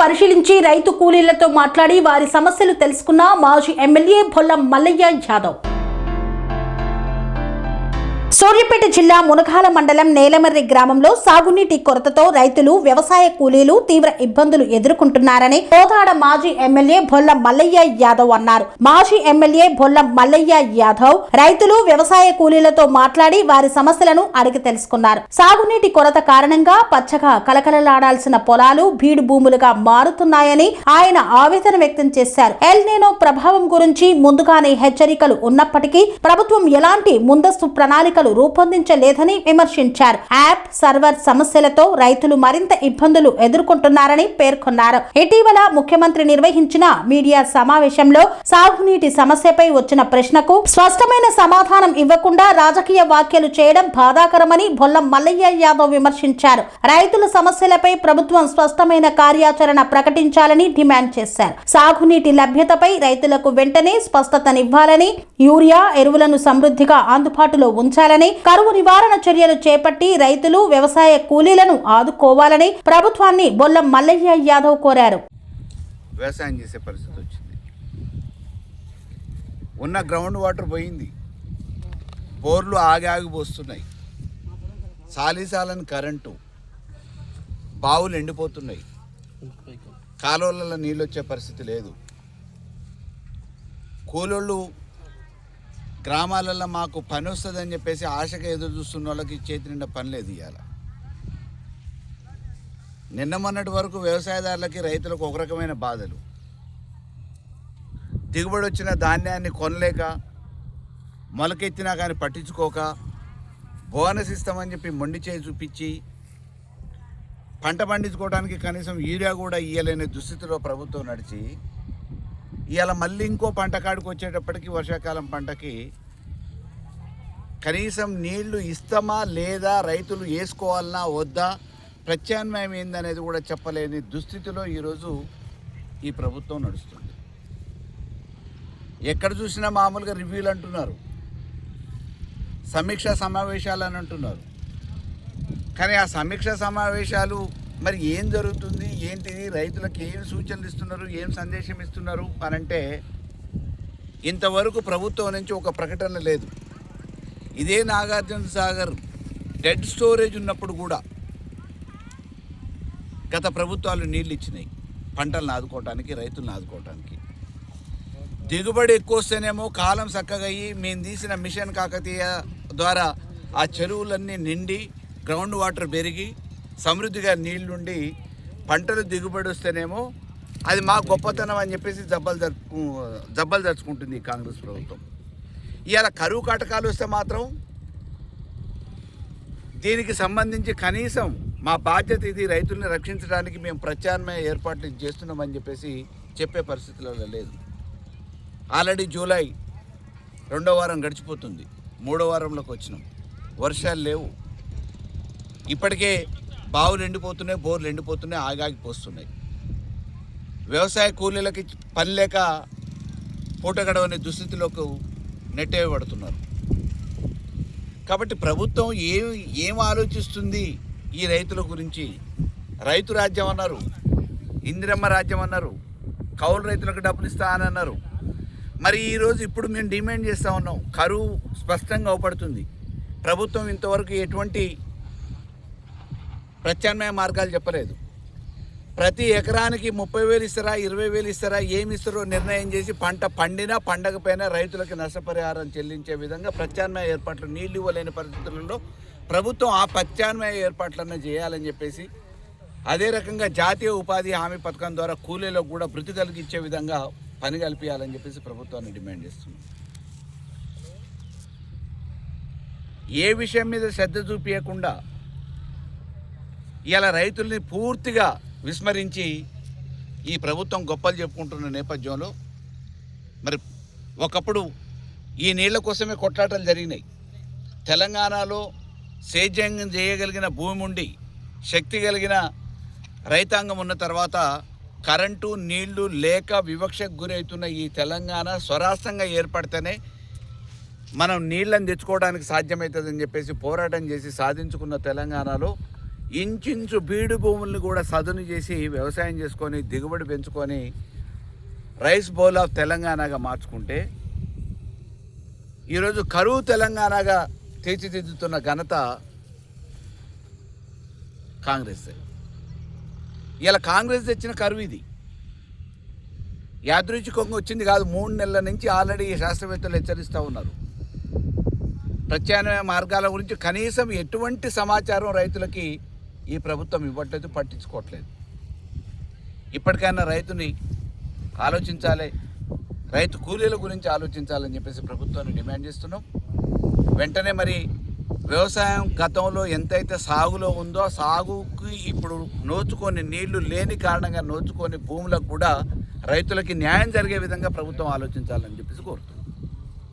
పరిశీలించి రైతు కూలీలతో మాట్లాడి వారి సమస్యలు తెలుసుకున్న మాజీ ఎమ్మెల్యే బొల్ల మల్లయ్య యాదవ్. సూర్యాపేట జిల్లా మునగాల మండలం నేలమర్రి గ్రామంలో సాగునీటి కొరతతో రైతులు వ్యవసాయ కూలీలు తీవ్ర ఇబ్బందులు ఎదుర్కొంటున్నారని కోదాడ మాజీ ఎమ్మెల్యే బొల్ల మల్లయ్య యాదవ్ అన్నారు. మాజీ ఎమ్మెల్యే బొల్ల మల్లయ్య యాదవ్ రైతులు వ్యవసాయ కూలీలతో మాట్లాడి వారి సమస్యలను అడిగి తెలుసుకున్నారు. సాగునీటి కొరత కారణంగా పచ్చగా కలకలలాడాల్సిన పొలాలు బీడు భూములుగా మారుతున్నాయని ఆయన ఆవేదన వ్యక్తం చేశారు. ఎల్ నీనో ప్రభావం గురించి ముందుగానే హెచ్చరికలు ఉన్నప్పటికీ ప్రభుత్వం ఎలాంటి ముందస్తు ప్రణాళికలు రూపొందించలేదని విమర్శించారు. యాప్ సర్వర్ సమస్యలతో రైతులు మరింత ఇబ్బందులు ఎదుర్కొంటున్నారని పేర్కొన్నారు. ఇటీవల ముఖ్యమంత్రి నిర్వహించిన మీడియా సమావేశంలో సాగునీటి సమస్యపై వచ్చిన ప్రశ్నకు స్పష్టమైన సమాధానం ఇవ్వకుండా రాజకీయ వ్యాఖ్యలు చేయడం బాధాకరమని బొల్ల మల్లయ్య యాదవ్ విమర్శించారు. రైతుల సమస్యలపై ప్రభుత్వం స్పష్టమైన కార్యాచరణ ప్రకటించాలని డిమాండ్ చేశారు. సాగునీటి లభ్యతపై రైతులకు వెంటనే స్పష్టతనివ్వాలని, యూరియా ఎరువులను సమృద్ధిగా అందుబాటులో ఉంచాలని, కరువు నివారణ చర్యలు చేపట్టి రైతులు వ్యవసాయ కూలీలను ఆదుకోవాలని ప్రభుత్వాన్ని బొల్ల మల్లయ్య యాదవ్ కోరారు. వ్యవసాయం చేసే పరిస్థితి వచ్చింది. ఉన్న గ్రౌండ్ వాటర్ పోయింది. బోర్లు ఆగిపోస్తున్నాయి. సాలిసాలని కరెంటు, బావులు ఎండిపోతున్నాయి. కాలువలలో నీళ్ళు వచ్చే పరిస్థితి లేదు. కూలోళ్ళు గ్రామాలలో మాకు పని వస్తుందని చెప్పేసి ఆశగా ఎదురు చూస్తున్న వాళ్ళకి చేతి నిండా పని లేదు. ఇవాళ నిన్న మొన్నటి వరకు వ్యవసాయదారులకి రైతులకు ఒక రకమైన బాధలు. దిగుబడి వచ్చిన ధాన్యాన్ని కొనలేక, మొలకెత్తినా కానీ పట్టించుకోక, బోనస్ ఇస్తామని చెప్పి మొండి చేయి చూపించి పంట పండించుకోవడానికి కనీసం యూరియా కూడా ఇయ్యలేని దుస్థితిలో ప్రభుత్వం నడిచి ఇవాళ మళ్ళీ ఇంకో పంట కాడికి వచ్చేటప్పటికి వర్షాకాలం పంటకి కనీసం నీళ్లు ఇస్తామా లేదా, రైతులు వేసుకోవాలన్నా వద్దా, ప్రత్యామ్నాయం ఏందనేది కూడా చెప్పలేని దుస్థితిలో ఈరోజు ఈ ప్రభుత్వం నడుస్తుంది. ఎక్కడ చూసినా మామూలుగా రివ్యూలు అంటున్నారు, సమీక్షా సమావేశాలు అని అంటున్నారు. కానీ ఆ సమీక్షా సమావేశాలు మరి ఏం జరుగుతుంది, ఏంటిది, రైతులకు ఏం సూచనలు ఇస్తున్నారు, ఏం సందేశం ఇస్తున్నారు అని అంటే ఇంతవరకు ప్రభుత్వం నుంచి ఒక ప్రకటన లేదు. ఇదే నాగార్జున సాగర్ డెడ్ స్టోరేజ్ ఉన్నప్పుడు కూడా గత ప్రభుత్వాలు నీళ్ళు ఇచ్చినాయి పంటలను ఆదుకోవటానికి, రైతులను ఆదుకోవటానికి. దిగుబడి ఎక్కువ వస్తేనేమో కాలం చక్కగా అయ్యి మేము తీసిన మిషన్ కాకతీయ ద్వారా ఆ చెరువులన్నీ నిండి గ్రౌండ్ వాటర్ పెరిగి సమృద్ధిగా నీళ్లుండి పంటలు దిగుబడి వస్తేనేమో అది మా గొప్పతనం అని చెప్పేసి జబ్బలు జరుచుకుంటుంది ఈ కాంగ్రెస్ ప్రభుత్వం. ఇవాళ కరువు కాటకాలు వస్తే మాత్రం దీనికి సంబంధించి కనీసం మా బాధ్యత ఇది, రైతుల్ని రక్షించడానికి మేము ప్రత్యామ్నాయ ఏర్పాట్లు చేస్తున్నామని చెప్పేసి చెప్పే పరిస్థితులలో లేదు. ఆల్రెడీ జూలై 2వ వారం గడిచిపోతుంది, 3వ వారంలోకి వచ్చినాం. వర్షాలు లేవు. ఇప్పటికే బావులు ఎండిపోతున్నాయి, బోర్లు ఎండిపోతున్నాయి, ఆగిపోస్తున్నాయి. వ్యవసాయ కూలీలకి పని లేక పూట గడవని దుస్థితిలోకి నెట్టేయబడుతున్నారు. కాబట్టి ప్రభుత్వం ఏం ఆలోచిస్తుంది ఈ రైతుల గురించి? రైతు రాజ్యం అన్నారు, ఇందిరమ్మ రాజ్యం అన్నారు, కౌలు రైతులకు డబ్బులు ఇస్తా అని అన్నారు. మరి ఈరోజు ఇప్పుడు మేము డిమాండ్ చేస్తూ ఉన్నాం. కరువు స్పష్టంగా అవపడుతుంది. ప్రభుత్వం ఇంతవరకు ఎటువంటి ప్రత్యామ్నాయ మార్గాలు చెప్పలేదు. ప్రతి ఎకరానికి 30,000 ఇస్తారా, 20,000 ఇస్తారా, ఏమి ఇస్తారో నిర్ణయం చేసి పంట పండినా పండకపోయినా రైతులకు నష్టపరిహారం చెల్లించే విధంగా ప్రత్యామ్నాయ ఏర్పాట్లు, నీళ్లు ఇవ్వలేని పరిస్థితులలో ప్రభుత్వం ఆ ప్రత్యామ్నాయ ఏర్పాట్లన్నా చేయాలని చెప్పేసి, అదే రకంగా జాతీయ ఉపాధి హామీ పథకం ద్వారా కూలీలకు కూడా భృతి కలిగించే విధంగా పని కల్పించాలని చెప్పేసి ప్రభుత్వాన్ని డిమాండ్ చేస్తుంది. ఏ విషయం మీద శ్రద్ధ చూపించకుండా ఇలా రైతుల్ని పూర్తిగా విస్మరించి ఈ ప్రభుత్వం గొప్పలు చెప్పుకుంటున్న నేపథ్యంలో మరి ఒకప్పుడు ఈ నీళ్ల కోసమే కొట్లాటలు జరిగినాయి. తెలంగాణలో సేద్యం చేయగలిగిన భూమి ఉండి శక్తి కలిగిన రైతాంగం ఉన్న తర్వాత కరెంటు నీళ్లు లేక వివక్షకు గురవుతున్న ఈ తెలంగాణ స్వరాష్ట్రంగా ఏర్పడితేనే మనం నీళ్ళని తెచ్చుకోవడానికి సాధ్యమవుతుందని చెప్పేసి పోరాటం చేసి సాధించుకున్న తెలంగాణలో ఇంచుమించు బీడు భూములను కూడా సదును చేసి వ్యవసాయం చేసుకొని దిగుబడి పెంచుకొని రైస్ బౌల్ ఆఫ్ తెలంగాణగా మార్చుకుంటే ఈరోజు కరువు తెలంగాణగా తీర్చిదిద్దుతున్న ఘనత కాంగ్రెస్. ఇలా కాంగ్రెస్ తెచ్చిన కరువు ఇది యాదృచ్ఛికంగా వచ్చింది కాదు. 3 నెలల నుంచి ఆల్రెడీ శాస్త్రవేత్తలు హెచ్చరిస్తూ ఉన్నారు. ప్రత్యామ్నాయ మార్గాల గురించి కనీసం ఎటువంటి సమాచారం రైతులకి ఈ ప్రభుత్వం ఇవ్వట్లేదు, పట్టించుకోవట్లేదు. ఇప్పటికైనా రైతుని ఆలోచించాలి, రైతు కూలీల గురించి ఆలోచించాలని చెప్పేసి ప్రభుత్వాన్ని డిమాండ్ చేస్తున్నాం. వెంటనే మరి వ్యవసాయం గతంలో ఎంతైతే సాగులో ఉందో సాగుకి ఇప్పుడు నోచుకొని నీళ్లు లేని కారణంగా నోచుకొని భూములకు కూడా రైతులకి న్యాయం జరిగే విధంగా ప్రభుత్వం ఆలోచించాలని చెప్పేసి కోరుతున్నాం.